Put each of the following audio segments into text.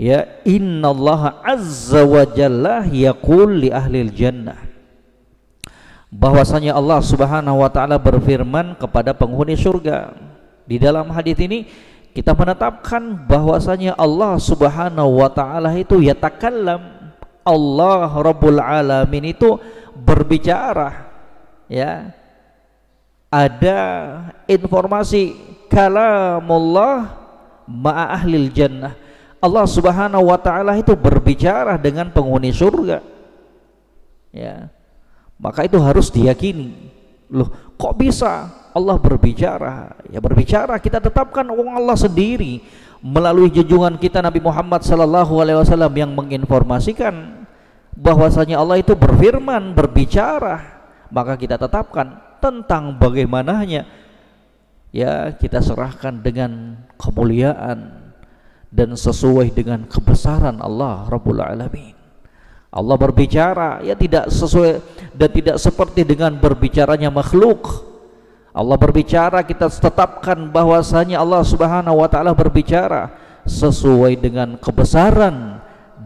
Ya, innallaha azza wa jalla yaqul li ahlil jannah, bahwasanya Allah Subhanahu wa taala berfirman kepada penghuni surga. Di dalam hadis ini kita menetapkan bahwasanya Allah Subhanahu wa taala itu yatakallam, Allah Rabbul Alamin itu berbicara. Ya, ada informasi kalamullah ma'a ahlil jannah, Allah Subhanahu wa taala itu berbicara dengan penghuni surga. Ya, maka itu harus diyakini. Loh, kok bisa Allah berbicara? Ya, berbicara kita tetapkan Allah sendiri melalui junjungan kita Nabi Muhammad sallallahu alaihi wasallam yang menginformasikan bahwasanya Allah itu berfirman, berbicara. Maka kita tetapkan tentang bagaimananya, ya kita serahkan dengan kemuliaan dan sesuai dengan kebesaran Allah Rabbul Alamin. Allah berbicara, ya tidak sesuai dan tidak seperti dengan berbicaranya makhluk. Allah berbicara, kita tetapkan bahwasanya Allah Subhanahu wa taala berbicara sesuai dengan kebesaran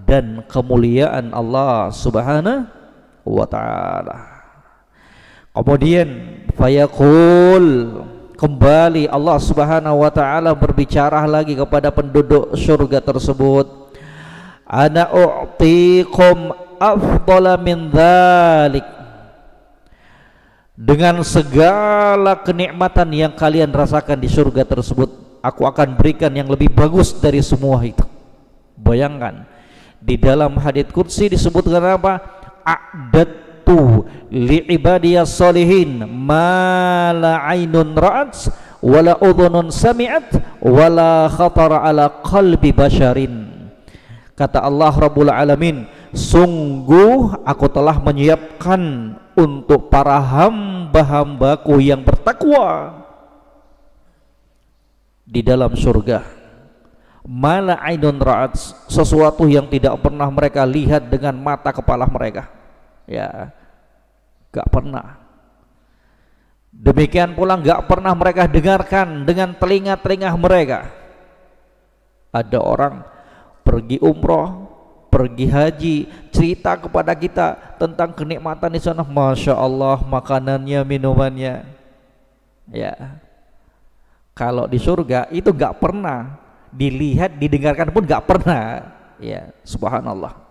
dan kemuliaan Allah Subhanahu wa taala. Kemudian fayaqul, kembali Allah Subhanahu wa taala berbicara lagi kepada penduduk surga tersebut, ana u'tikum afdala min dzalik, dengan segala kenikmatan yang kalian rasakan di surga tersebut, aku akan berikan yang lebih bagus dari semua itu. Bayangkan, di dalam hadits qudsi disebutkan apa? A'dadtu li'ibadiyas solihin ma la ainun ra'at wala udhunun sami'at wala khatara ala qalbi basharin. Kata Allah Rabbul Alamin, sungguh aku telah menyiapkan untuk para hamba-hambaku yang bertakwa di dalam surga mala ainun ra'at, sesuatu yang tidak pernah mereka lihat dengan mata kepala mereka. Ya, gak pernah. Demikian pula gak pernah mereka dengarkan dengan telinga-telinga mereka. Ada orang pergi umroh, pergi haji, cerita kepada kita tentang kenikmatan di sana. Masya Allah, makanannya, minumannya. Ya, kalau di surga itu gak pernah dilihat, didengarkan pun gak pernah. Ya, subhanallah.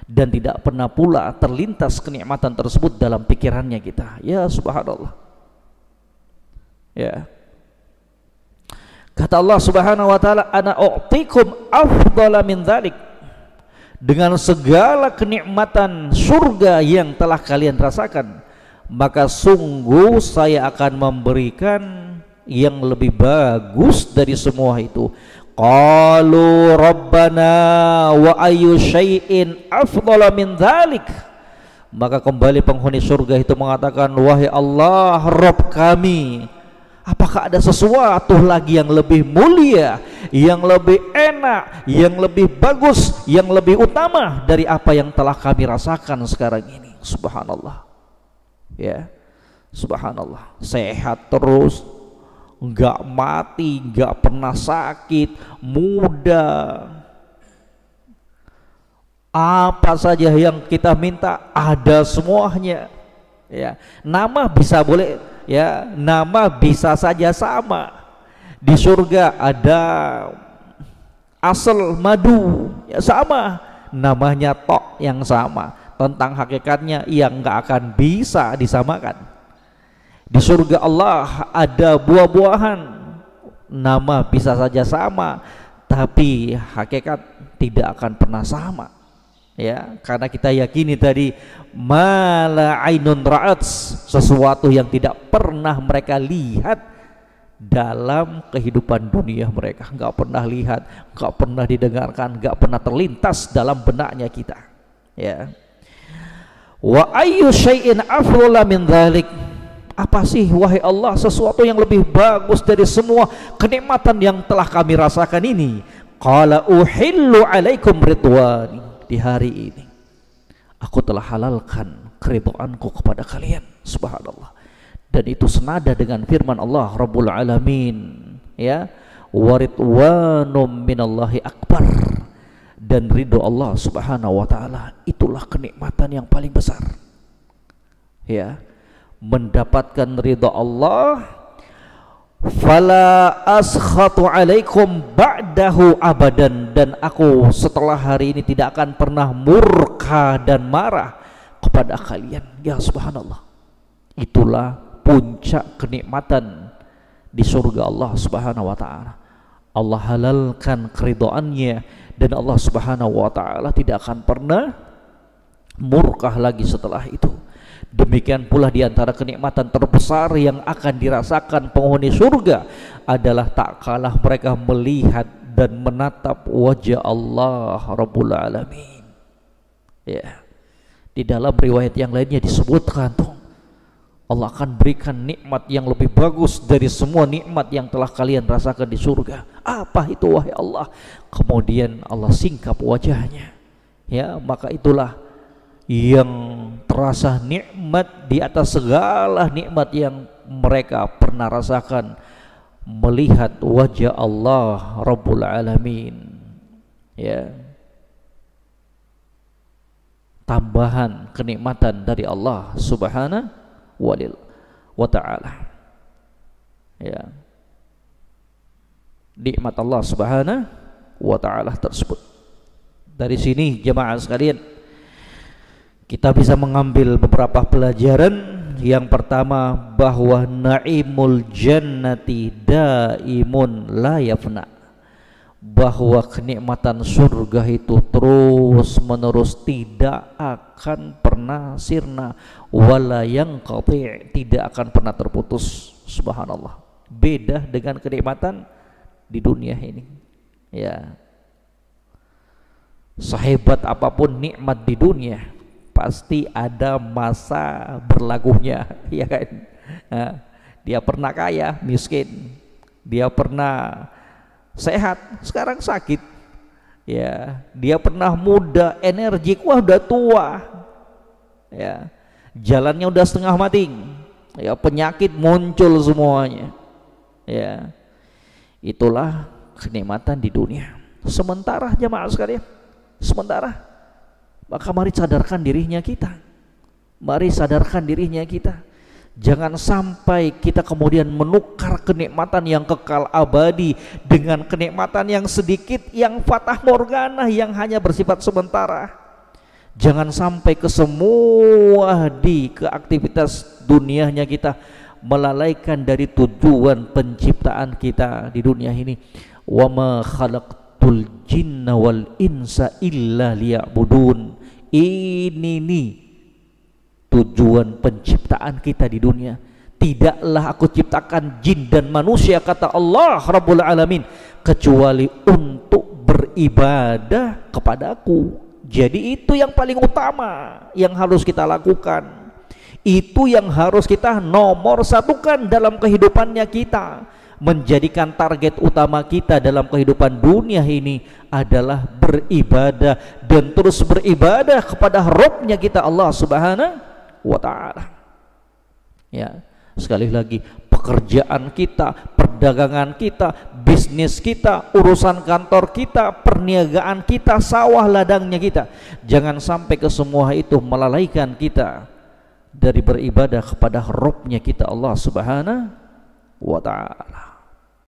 Dan tidak pernah pula terlintas kenikmatan tersebut dalam pikirannya kita. Ya, subhanallah. Ya, kata Allah Subhanahu wa taala, ana u'tikum afdala min dzalik, dengan segala kenikmatan surga yang telah kalian rasakan, maka sungguh saya akan memberikan yang lebih bagus dari semua itu. Qalu rabbana wa ayyu syai'in afdala min dzalik, maka kembali penghuni surga itu mengatakan, wahai Allah Rabb kami, apakah ada sesuatu lagi yang lebih mulia, yang lebih enak, yang lebih bagus, yang lebih utama dari apa yang telah kami rasakan sekarang ini? Subhanallah. Ya, subhanallah. Sehat terus, enggak mati, enggak pernah sakit, muda. Apa saja yang kita minta ada semuanya. Ya, nama bisa boleh, ya, nama bisa saja sama. Di surga ada asal madu, ya sama, namanya tok yang sama. Tentang hakikatnya yang nggak akan bisa disamakan. Di surga Allah ada buah-buahan, nama bisa saja sama, tapi hakikat tidak akan pernah sama. Ya, karena kita yakini tadi mala ainun ra'at, sesuatu yang tidak pernah mereka lihat dalam kehidupan dunia mereka, nggak pernah lihat, nggak pernah didengarkan, nggak pernah terlintas dalam benaknya kita. Ya, wa ayyu syai'in afdala min dzalik, apa sih wahai Allah sesuatu yang lebih bagus dari semua kenikmatan yang telah kami rasakan ini? Qala uhillu alaikum ridwani, di hari ini aku telah halalkan keridhaanku kepada kalian. Subhanallah. Dan itu senada dengan firman Allah Rabbul Alamin, ya, waridwanum minallahi akbar, dan ridho Allah Subhanahu wa taala. Itulah kenikmatan yang paling besar. Ya, mendapatkan ridho Allah. Fala askhatu alaikum ba'dahu abadan, dan aku setelah hari ini tidak akan pernah murka dan marah kepada kalian. Ya subhanallah, itulah puncak kenikmatan di surga Allah Subhanahu wa taala. Allah halalkan keridhaannya, dan Allah Subhanahu wa taala tidak akan pernah murka lagi setelah itu. Demikian pula di antara kenikmatan terbesar yang akan dirasakan penghuni surga adalah tak kalah mereka melihat dan menatap wajah Allah Rabbul Alamin. Ya. Di dalam riwayat yang lainnya disebutkan tuh, Allah akan berikan nikmat yang lebih bagus dari semua nikmat yang telah kalian rasakan di surga. Apa itu wahai Allah? Kemudian Allah singkap wajahnya. Ya, maka itulah yang terasa nikmat di atas segala nikmat yang mereka pernah rasakan, melihat wajah Allah Rabbul Alamin. Ya, tambahan kenikmatan dari Allah Subhanahu wa ta'ala. Ya, nikmat Allah Subhanahu wa ta'ala tersebut. Dari sini jemaah sekalian, kita bisa mengambil beberapa pelajaran. Yang pertama, bahwa naimul jannati daimun la yafna, bahwa kenikmatan surga itu terus menerus, tidak akan pernah sirna, wala yanqati, tidak akan pernah terputus. Subhanallah, beda dengan kenikmatan di dunia ini. Ya, sehebat apapun nikmat di dunia, pasti ada masa berlakunya, ya kan? Nah, dia pernah kaya, miskin. Dia pernah sehat, sekarang sakit. Ya, dia pernah muda, energik, wah udah tua. Ya, jalannya udah setengah mati. Ya, penyakit muncul semuanya. Ya, itulah kenikmatan di dunia. Sementara jemaah sekalian, sementara. Maka mari sadarkan dirinya kita. Mari sadarkan dirinya kita. Jangan sampai kita kemudian menukar kenikmatan yang kekal abadi dengan kenikmatan yang sedikit, yang fatah morgana, yang hanya bersifat sementara. Jangan sampai kesemua ke aktivitas dunianya kita melalaikan dari tujuan penciptaan kita di dunia ini. Wa ma khalaqtul jinna wal insa illa liya'budun. Ini nih tujuan penciptaan kita di dunia. Tidaklah aku ciptakan jin dan manusia, kata Allah Rabbul Alamin, kecuali untuk beribadah kepadaku. Jadi itu yang paling utama yang harus kita lakukan. Itu yang harus kita nomor satukan dalam kehidupannya kita. Menjadikan target utama kita dalam kehidupan dunia ini adalah beribadah, dan terus beribadah kepada Rabb-nya kita, Allah Subhanahu wa ta'ala. Ya, sekali lagi, pekerjaan kita, perdagangan kita, bisnis kita, urusan kantor kita, perniagaan kita, sawah ladangnya kita, jangan sampai kesemua itu melalaikan kita dari beribadah kepada Rabb-nya kita, Allah Subhanahu wa ta'ala.